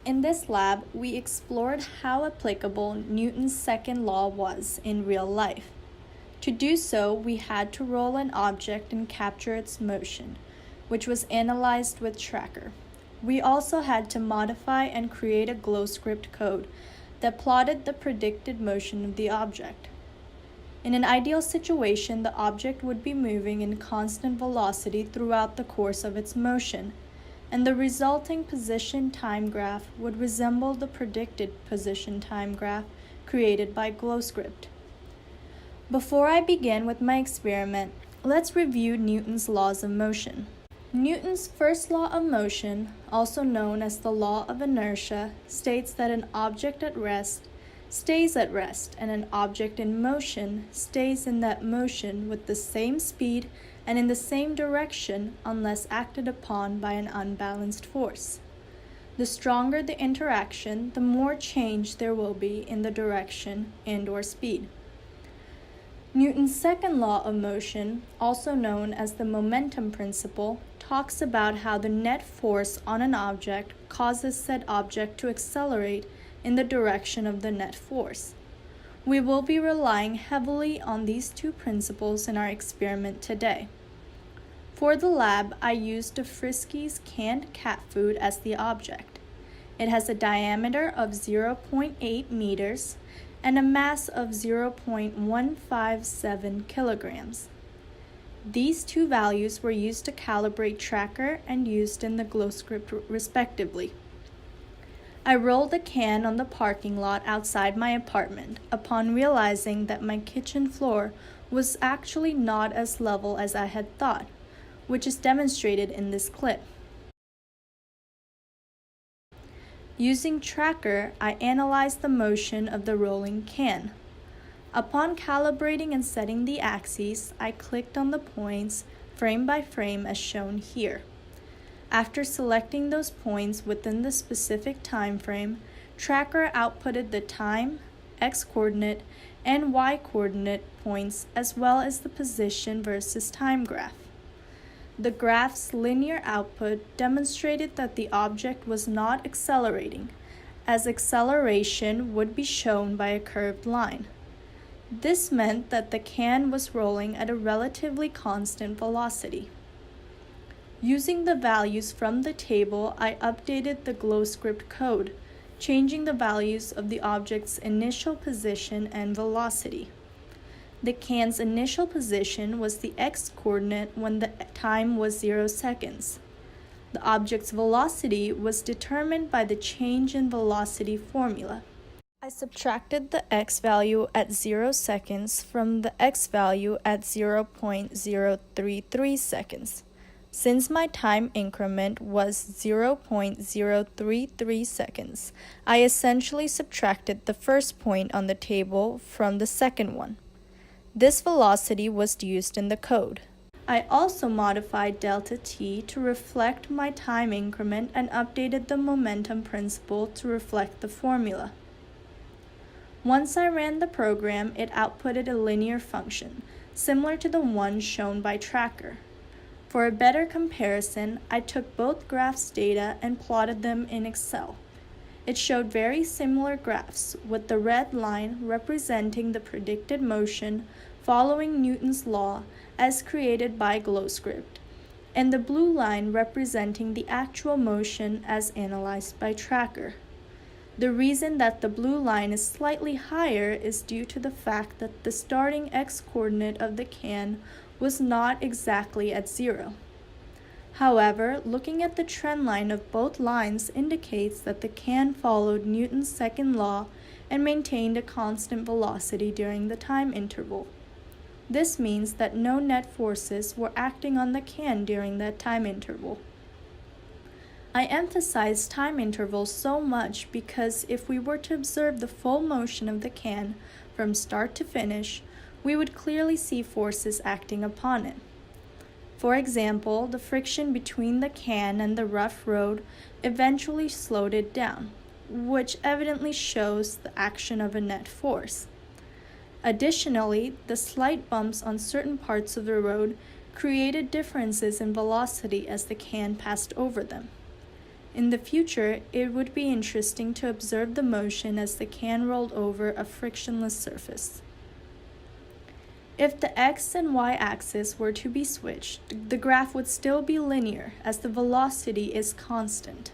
In this lab, we explored how applicable Newton's second law was in real life. To do so, we had to roll an object and capture its motion, which was analyzed with Tracker. We also had to modify and create a GlowScript code that plotted the predicted motion of the object. In an ideal situation, the object would be moving in constant velocity throughout the course of its motion, and the resulting position time graph would resemble the predicted position time graph created by GlowScript. Before I begin with my experiment, let's review Newton's laws of motion. Newton's first law of motion, also known as the law of inertia, states that an object at rest stays at rest, and an object in motion stays in that motion with the same speed and in the same direction unless acted upon by an unbalanced force. The stronger the interaction, the more change there will be in the direction and/or speed. Newton's second law of motion, also known as the momentum principle, talks about how the net force on an object causes said object to accelerate in the direction of the net force. We will be relying heavily on these two principles in our experiment today. For the lab, I used a Friskies canned cat food as the object. It has a diameter of 0.8 meters and a mass of 0.157 kilograms. These two values were used to calibrate Tracker and used in the GlowScript respectively. I rolled a can on the parking lot outside my apartment upon realizing that my kitchen floor was actually not as level as I had thought, which is demonstrated in this clip. Using Tracker, I analyzed the motion of the rolling can. Upon calibrating and setting the axes, I clicked on the points frame by frame as shown here. After selecting those points within the specific time frame, Tracker outputted the time, x-coordinate, and y-coordinate points as well as the position versus time graph. The graph's linear output demonstrated that the object was not accelerating, as acceleration would be shown by a curved line. This meant that the can was rolling at a relatively constant velocity. Using the values from the table, I updated the GlowScript code, changing the values of the object's initial position and velocity. The can's initial position was the x-coordinate when the time was 0 seconds. The object's velocity was determined by the change in velocity formula. I subtracted the x value at 0 seconds from the x value at 0.033 seconds. Since my time increment was 0.033 seconds, I essentially subtracted the first point on the table from the second one. This velocity was used in the code. I also modified delta t to reflect my time increment and updated the momentum principle to reflect the formula. Once I ran the program, it outputted a linear function, similar to the one shown by Tracker. For a better comparison, I took both graphs' data and plotted them in Excel. It showed very similar graphs, with the red line representing the predicted motion following Newton's law as created by GlowScript, and the blue line representing the actual motion as analyzed by Tracker. The reason that the blue line is slightly higher is due to the fact that the starting x-coordinate of the can was not exactly at 0. However, looking at the trend line of both lines indicates that the can followed Newton's second law and maintained a constant velocity during the time interval. This means that no net forces were acting on the can during that time interval. I emphasize time intervals so much because if we were to observe the full motion of the can from start to finish, we would clearly see forces acting upon it. For example, the friction between the can and the rough road eventually slowed it down, which evidently shows the action of a net force. Additionally, the slight bumps on certain parts of the road created differences in velocity as the can passed over them. In the future, it would be interesting to observe the motion as the can rolled over a frictionless surface. If the x and y axis were to be switched, the graph would still be linear as the velocity is constant.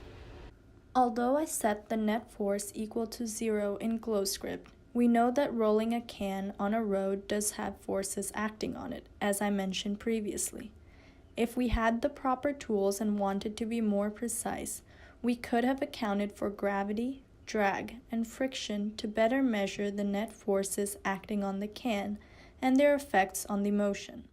Although I set the net force equal to 0 in GlowScript, we know that rolling a can on a road does have forces acting on it, as I mentioned previously. If we had the proper tools and wanted to be more precise, we could have accounted for gravity, drag, and friction to better measure the net forces acting on the can and their effects on the motion.